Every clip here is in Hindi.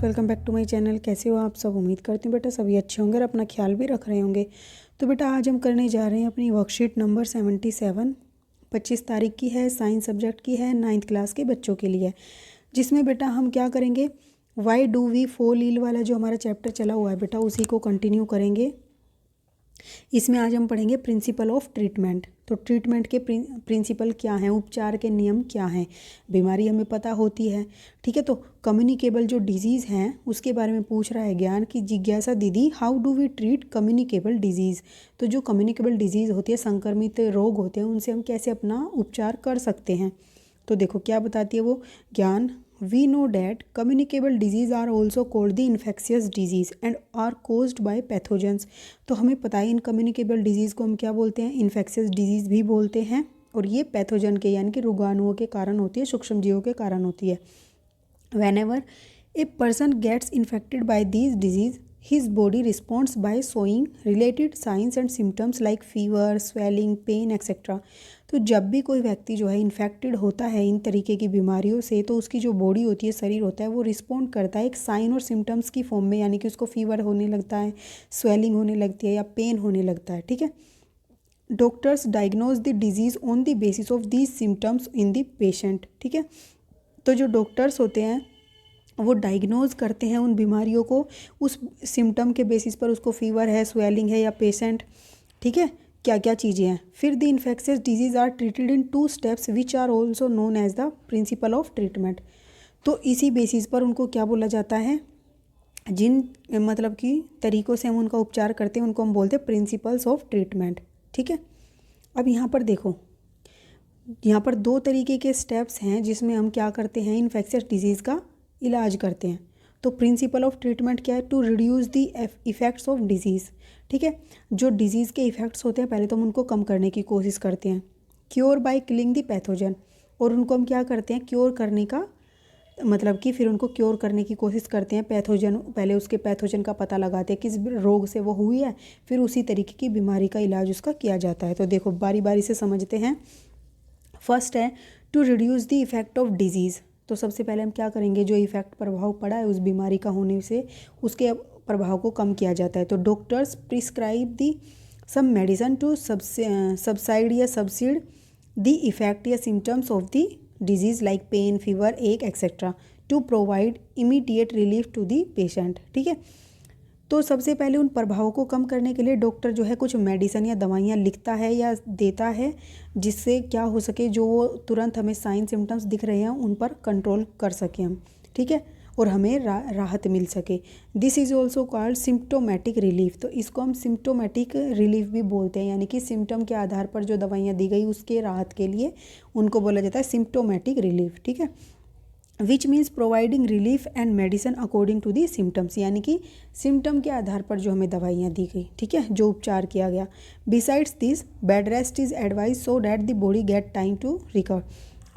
Friends, welcome back to my channel. कैसे हो आप सब? उम्मीद करती हूँ बेटा सभी अच्छे होंगे और अपना ख्याल भी रख रहे होंगे। तो बेटा आज हम करने जा रहे हैं अपनी वर्कशीट नंबर 77। 25 तारीख की है, साइंस सब्जेक्ट की है, 9th क्लास के बच्चों के लिए, जिसमें बेटा हम क्या करेंगे, why do we fall ill वाला जो हमारा चैप्टर चला हुआ है बेटा उसी को कंटिन्यू करेंगे। इसमें आज हम पढ़ेंगे प्रिंसिपल ऑफ ट्रीटमेंट। तो ट्रीटमेंट के प्रिंसिपल क्या हैं, उपचार के नियम क्या हैं। बीमारी हमें पता होती है, ठीक है। तो कम्युनिकेबल जो डिजीज़ हैं उसके बारे में पूछ रहा है ज्ञान की जिज्ञासा दीदी, how do we treat communicable diseases. तो जो कम्युनिकेबल डिजीज़ होती है, संक्रमित रोग होते हैं, उनसे हम कैसे अपना उपचार कर सकते हैं। तो देखो क्या बताती है वो ज्ञान, we know that communicable diseases are also called the infectious diseases and are caused by pathogens. तो हमें पता है इन कम्युनिकेबल डिजीज़ को हम क्या बोलते हैं, इन्फेक्शियस डिजीज़ भी बोलते हैं, और ये पैथोजन के यानी कि रोगाणुओं के कारण होती है, सूक्ष्म जीवों के कारण होती है। Whenever a person gets infected by these disease, his body responds by showing related signs and symptoms like fever, swelling, pain, etc. तो जब भी कोई व्यक्ति जो है इन्फेक्टेड होता है इन तरीके की बीमारियों से, तो उसकी जो बॉडी होती है, शरीर होता है, वो रिस्पॉन्ड करता है एक साइन और सिम्टम्स की फॉर्म में, यानी कि उसको फीवर होने लगता है, स्वेलिंग होने लगती है या पेन होने लगता है, ठीक है। Doctors diagnose the disease on the basis of these symptoms in the patient, ठीक है। तो जो डॉक्टर्स होते हैं वो डायग्नोज करते हैं उन बीमारियों को उस सिम्टम के बेसिस पर, उसको फीवर है, स्वेलिंग है या पेशेंट, ठीक है, क्या क्या चीज़ें हैं। फिर the infectious diseases are treated in 2 steps which are also known as the principle of treatment. तो इसी बेसिस पर उनको क्या बोला जाता है, जिन मतलब कि तरीक़ों से हम उनका उपचार करते हैं उनको हम बोलते हैं प्रिंसिपल्स ऑफ ट्रीटमेंट, ठीक है। अब यहाँ पर देखो, यहाँ पर 2 तरीके के स्टेप्स हैं जिसमें हम क्या करते हैं, इन्फेक्शियस डिजीज़ का इलाज करते हैं। तो प्रिंसिपल ऑफ ट्रीटमेंट क्या है, to reduce the effects of disease, ठीक है। जो डिजीज़ के इफ़ेक्ट्स होते हैं पहले तो हम उनको कम करने की कोशिश करते हैं। Cure by killing the pathogen, और उनको हम क्या करते हैं, क्योर करने का मतलब कि फिर उनको क्योर करने की कोशिश करते हैं। पैथोजन, पहले उसके पैथोजन का पता लगाते हैं किस रोग से वो हुई है, फिर उसी तरीके की बीमारी का इलाज उसका किया जाता है। तो देखो बारी बारी से समझते हैं। फर्स्ट है to reduce the effect of disease. तो सबसे पहले हम क्या करेंगे, जो इफ़ेक्ट प्रभाव पड़ा है उस बीमारी का होने से, उसके प्रभाव को कम किया जाता है। तो doctors prescribe the some medicine to subside या सबसीड द इफ़ेक्ट या symptoms of the disease like pain, fever, एक etcetera, to provide immediate relief to the patient, ठीक है। तो सबसे पहले उन प्रभावों को कम करने के लिए डॉक्टर जो है कुछ मेडिसिन या दवाइयाँ लिखता है या देता है, जिससे क्या हो सके, जो वो तुरंत हमें साइन सिम्टम्स दिख रहे हैं उन पर कंट्रोल कर सकें हम, ठीक है, और हमें राहत मिल सके। This is also called symptomatic relief. तो इसको हम सिम्प्टोमेटिक रिलीफ भी बोलते हैं, यानी कि सिम्टम के आधार पर जो दवाइयाँ दी गई उसके राहत के लिए उनको बोला जाता है सिम्प्टोमेटिक रिलीफ, ठीक है। Which means providing relief and medicine according to the symptoms, यानी कि सिम्टम के आधार पर जो हमें दवाइयाँ दी गई, ठीक है, जो उपचार किया गया। Besides this bed rest is advise so that the body get time to recover.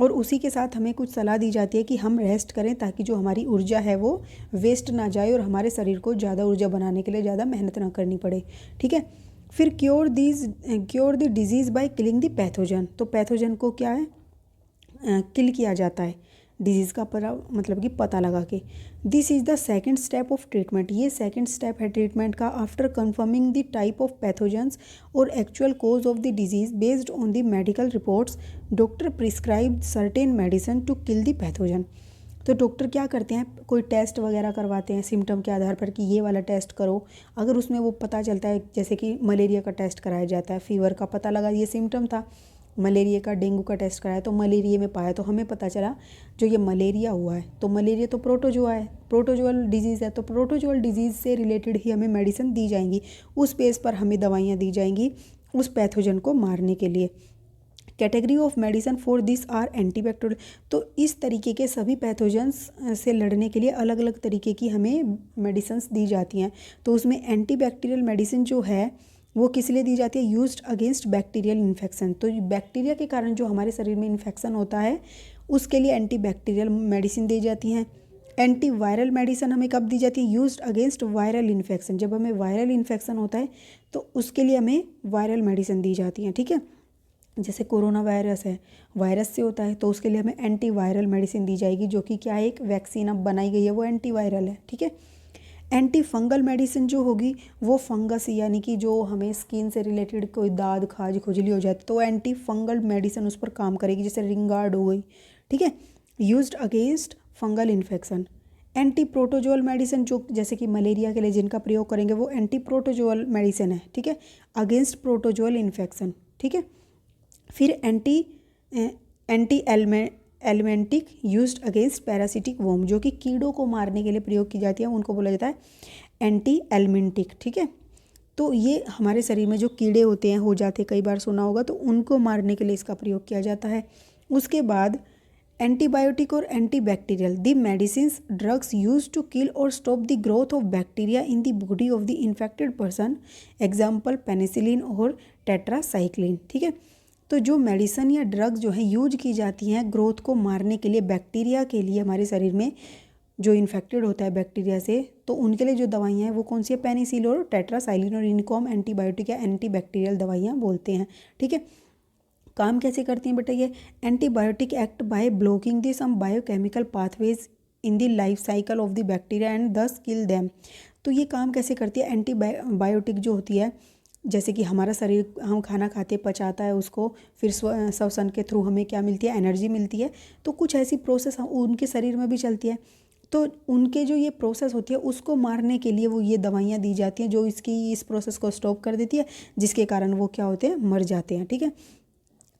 और उसी के साथ हमें कुछ सलाह दी जाती है कि हम रेस्ट करें ताकि जो हमारी ऊर्जा है वो वेस्ट ना जाए और हमारे शरीर को ज़्यादा ऊर्जा बनाने के लिए ज़्यादा मेहनत ना करनी पड़े, ठीक है। फिर cure the disease by killing the pathogen. तो पैथोजन को क्या है, किल किया जाता है डिजीज़ का मतलब कि पता लगा के। This is the second step of treatment. ये सेकंड स्टेप है ट्रीटमेंट का। After confirming the type of pathogens और actual cause of the disease based on the medical reports, doctor prescribe certain medicine to kill the pathogen. तो डॉक्टर क्या करते हैं, कोई टेस्ट वगैरह करवाते हैं सिम्टम के आधार पर कि ये वाला टेस्ट करो। अगर उसमें वो पता चलता है, जैसे कि मलेरिया का टेस्ट कराया जाता है, फीवर का पता लगा ये सिम्टम था, मलेरिया का, डेंगू का टेस्ट कराया तो मलेरिया में पाया, तो हमें पता चला जो ये मलेरिया हुआ है, तो मलेरिया तो प्रोटोजोआ है, प्रोटोजोअल डिजीज़ है, तो प्रोटोजोअल डिजीज़ से रिलेटेड ही हमें मेडिसिन दी जाएंगी, उस बेस पर हमें दवाइयाँ दी जाएंगी उस पैथोजन को मारने के लिए। Category of medicine for this are antibacterial. तो इस तरीके के सभी पैथोजेंस से लड़ने के लिए अलग अलग तरीके की हमें मेडिसिन्स दी जाती हैं। तो उसमें एंटीबैक्टीरियल मेडिसिन जो है वो किस लिए दी जाती है, यूज्ड अगेंस्ट बैक्टीरियल इन्फेक्शन। तो बैक्टीरिया के कारण जो हमारे शरीर में इन्फेक्शन होता है उसके लिए एंटीबैक्टीरियल मेडिसिन दी जाती हैं। एंटी वायरल मेडिसिन हमें कब दी जाती है, यूज्ड अगेंस्ट वायरल इन्फेक्शन। जब हमें वायरल इन्फेक्शन होता है तो उसके लिए हमें वायरल मेडिसिन दी जाती हैं, ठीक है। जैसे कोरोना वायरस है, वायरस से होता है, तो उसके लिए हमें एंटीवायरल मेडिसिन दी जाएगी, जो कि क्या है, एक वैक्सीन अब बनाई गई है, वो एंटीवायरल है, ठीक है। एंटी फंगल मेडिसिन जो होगी वो फंगस, यानी कि जो हमें स्किन से रिलेटेड कोई दाद खाज खुजली हो जाती तो एंटी फंगल मेडिसिन उस पर काम करेगी, जैसे रिंगार्ड हो गई, ठीक है, used against fungal infection. Anti protozoal medicine जो जैसे कि मलेरिया के लिए जिनका प्रयोग करेंगे वो एंटी प्रोटोजोअल मेडिसिन है, ठीक है, अगेंस्ट प्रोटोजोअल इन्फेक्शन, ठीक है। फिर एंटी एलिमेंटिक यूज्ड अगेंस्ट पैरासिटिक वोम, जो कि कीड़ों को मारने के लिए प्रयोग की जाती है, उनको बोला जाता है एंटी एलिमेंटिक, ठीक है। तो ये हमारे शरीर में जो कीड़े होते हैं, हो जाते, कई बार सुना होगा, तो उनको मारने के लिए इसका प्रयोग किया जाता है। उसके बाद एंटीबायोटिक और antibacterial, the medicines drugs use to kill और stop the growth of bacteria in the body of the infected person, example penicillin और टेट्रासाइक्लिन, ठीक है। तो जो मेडिसिन या ड्रग्स जो है यूज की जाती हैं ग्रोथ को मारने के लिए, बैक्टीरिया के लिए, हमारे शरीर में जो इन्फेक्टेड होता है बैक्टीरिया से, तो उनके लिए जो दवाइयाँ हैं वो कौन सी है, पेनिसिलिन और टेट्रासाइक्लिन, और इनको हम एंटीबायोटिक या एंटीबैक्टीरियल दवाइयाँ बोलते हैं, ठीक है। काम कैसे करती हैं बेटा ये, antibiotic act by blocking the some biochemical pathways in the life cycle of the bacteria and thus kill them. तो ये काम कैसे करती है, एंटीबायोटिक जो होती है, जैसे कि हमारा शरीर, हम खाना खाते पचाता है उसको, फिर श्वसन के थ्रू हमें क्या मिलती है, एनर्जी मिलती है, तो कुछ ऐसी प्रोसेस उनके शरीर में भी चलती है, तो उनके जो ये प्रोसेस होती है उसको मारने के लिए वो ये दवाइयाँ दी जाती हैं जो इस प्रोसेस को स्टॉप कर देती है, जिसके कारण वो क्या होते हैं, मर जाते हैं, ठीक है।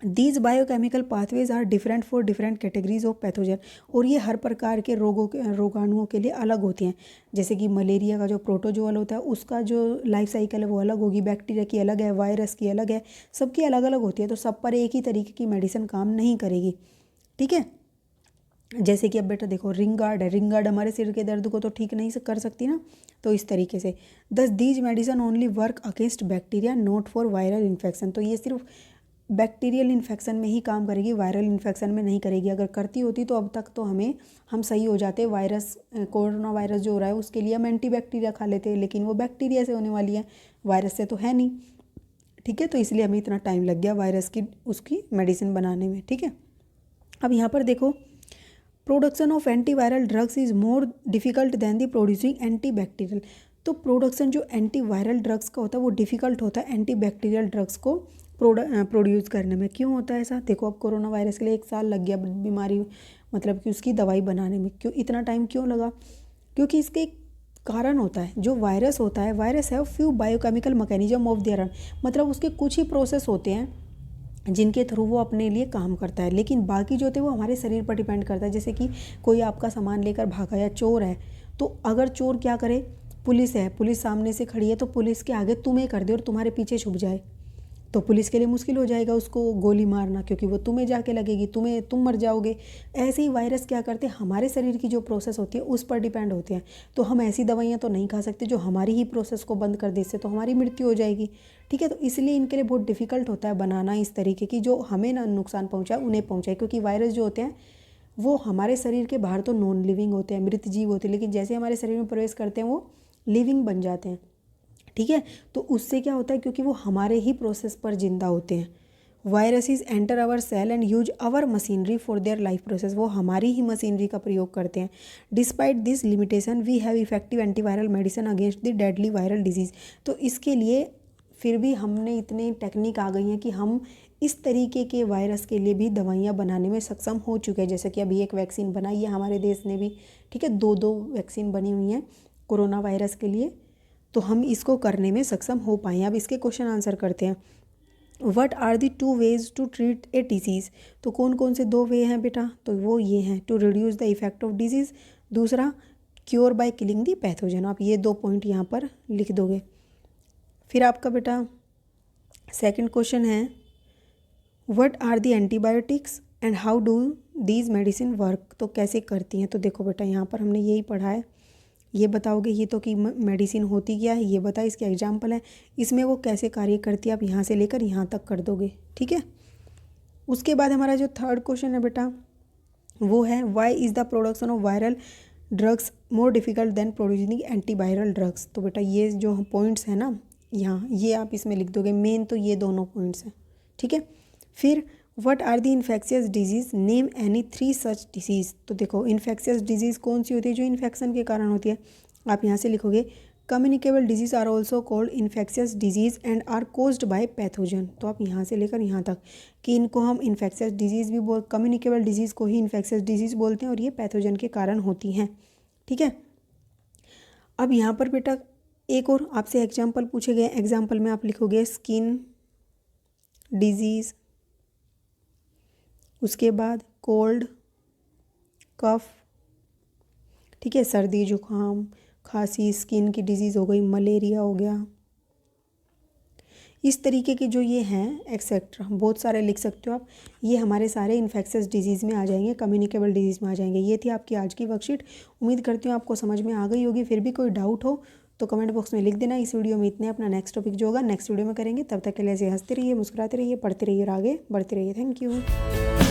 These biochemical pathways are different for different categories of pathogen, और ये हर प्रकार के रोगाणुओं के लिए अलग होती हैं। जैसे कि मलेरिया का जो प्रोटोजोअल होता है उसका जो लाइफ साइकिल है वो अलग होगी, बैक्टीरिया की अलग है, वायरस की अलग है, सबकी अलग अलग होती है, तो सब पर एक ही तरीके की मेडिसिन काम नहीं करेगी, ठीक है। जैसे कि अब बेटा देखो, रिंगार्ड है, रिंगार्ड हमारे सिर के दर्द को तो ठीक नहीं कर सकती ना, तो इस तरीके से दस these medicine only work against bacteria not for viral infection, तो ये सिर्फ बैक्टीरियल इन्फेक्शन में ही काम करेगी, वायरल इन्फेक्शन में नहीं करेगी। अगर करती होती तो अब तक तो हम सही हो जाते, वायरस, कोरोना वायरस जो हो रहा है उसके लिए हम एंटीबैक्टीरिया खा लेते, लेकिन वो बैक्टीरिया से होने वाली है, वायरस से तो है नहीं, ठीक है। तो इसलिए हमें इतना टाइम लग गया वायरस की उसकी मेडिसिन बनाने में, ठीक है। अब यहाँ पर देखो, production of antiviral drugs is more difficult than the producing antibacterial, तो प्रोडक्शन जो एंटीवायरल ड्रग्स का होता है वो डिफ़िकल्ट होता है एंटीबैक्टीरियल ड्रग्स को प्रोड्यूस करने में। क्यों होता है ऐसा, देखो अब कोरोना वायरस के लिए 1 साल लग गया बीमारी, मतलब कि उसकी दवाई बनाने में, क्यों इतना टाइम क्यों लगा, क्योंकि इसके एक कारण होता है, जो वायरस होता है, वायरस है few biochemical mechanism of their, मतलब उसके कुछ ही प्रोसेस होते हैं जिनके थ्रू वो अपने लिए काम करता है, लेकिन बाकी जो होते हैं वो हमारे शरीर पर डिपेंड करता है। जैसे कि कोई आपका सामान लेकर भागा या चोर है, तो अगर चोर क्या करे, पुलिस है, पुलिस सामने से खड़ी है, तो पुलिस के आगे तुम्हें कर दे और तुम्हारे पीछे छुप जाए, तो पुलिस के लिए मुश्किल हो जाएगा उसको गोली मारना, क्योंकि वो तुम्हें जाके लगेगी, तुम मर जाओगे। ऐसे ही वायरस क्या करते हैं, हमारे शरीर की जो प्रोसेस होती है उस पर डिपेंड होते हैं, तो हम ऐसी दवाइयाँ तो नहीं खा सकते जो हमारी ही प्रोसेस को बंद कर दे, इससे तो हमारी मृत्यु हो जाएगी, ठीक है। तो इसलिए इनके लिए बहुत डिफ़िकल्ट होता है बनाना इस तरीके की, जो हमें ना नुकसान पहुँचाए उन्हें पहुँचाए, क्योंकि वायरस जो होते हैं वो हमारे शरीर के बाहर तो नॉन लिविंग होते हैं, मृत जीव होते हैं, लेकिन जैसे हमारे शरीर में प्रवेश करते हैं वो लिविंग बन जाते हैं, ठीक है। तो उससे क्या होता है, क्योंकि वो हमारे ही प्रोसेस पर जिंदा होते हैं, viruses enter our cell and use our machinery for their life process, वो हमारी ही मशीनरी का प्रयोग करते हैं। Despite this limitation we have effective antiviral medicine against the deadly viral diseases, तो इसके लिए फिर भी हमने इतनी टेक्निक आ गई हैं कि हम इस तरीके के वायरस के लिए भी दवाइयाँ बनाने में सक्षम हो चुके हैं। जैसे कि अभी एक वैक्सीन बनाई है हमारे देश ने भी, ठीक है, 2 वैक्सीन बनी हुई हैं कोरोना वायरस के लिए, तो हम इसको करने में सक्षम हो पाए हैं। अब इसके क्वेश्चन आंसर करते हैं। What are the 2 ways to treat a disease, तो कौन कौन से 2 वे हैं बेटा, तो वो ये हैं, to reduce the effect of disease, दूसरा cure by killing the pathogen. आप ये 2 पॉइंट यहाँ पर लिख दोगे। फिर आपका बेटा सेकंड क्वेश्चन है, what are the antibiotics and how do these medicine work, तो कैसे करती हैं। तो देखो बेटा यहाँ पर हमने यही पढ़ा है, ये बताओगे ये तो कि मेडिसिन होती क्या है, ये बता, इसके एग्जाम्पल है, इसमें वो कैसे कार्य करती है, आप यहाँ से लेकर यहाँ तक कर दोगे, ठीक है। उसके बाद हमारा जो थर्ड क्वेश्चन है बेटा वो है, why is the production of viral drugs more difficult than producing antiviral drugs. तो बेटा ये जो पॉइंट्स हैं ना यहाँ, ये आप इसमें लिख दोगे, मेन तो ये दोनों पॉइंट्स हैं, ठीक है। फिर what are the infectious diseases, name any 3 such diseases. तो देखो इन्फेक्शियस डिजीज़ कौन सी होती है, जो इन्फेक्शन के कारण होती है। आप यहाँ से लिखोगे communicable diseases are also called infectious diseases and are caused by pathogen. तो आप यहाँ से लेकर यहाँ तक कि इनको हम इन्फेक्शियस डिजीज़ भी कम्युनिकेबल डिजीज़ को ही इन्फेक्शियस डिजीज़ बोलते हैं और ये पैथोजन के कारण होती हैं। ठीक है। अब यहाँ पर बेटा एक और आपसे एग्जाम्पल पूछे गए। एग्जाम्पल में आप लिखोगे स्किन डिजीज़, उसके बाद कोल्ड, कफ, ठीक है, सर्दी जुकाम, खांसी, स्किन की डिजीज़ हो गई, मलेरिया हो गया, इस तरीके के जो ये हैं एक्सेट्रा बहुत सारे लिख सकते हो आप। ये हमारे सारे इन्फेक्शियस डिजीज़ में आ जाएंगे, कम्युनिकेबल डिजीज़ में आ जाएंगे। ये थी आपकी आज की वर्कशीट। उम्मीद करती हूँ आपको समझ में आ गई होगी। फिर भी कोई डाउट हो तो कमेंट बॉक्स में लिख देना। इस वीडियो में इतने, अपना नेक्स्ट टॉपिक जो होगा नेक्स्ट वीडियो में करेंगे। तब तक के लिए ऐसे हंसते रहिए, मुस्कुराते रहिए, पढ़ते रहिए और आगे बढ़ते रहिए। Thank you.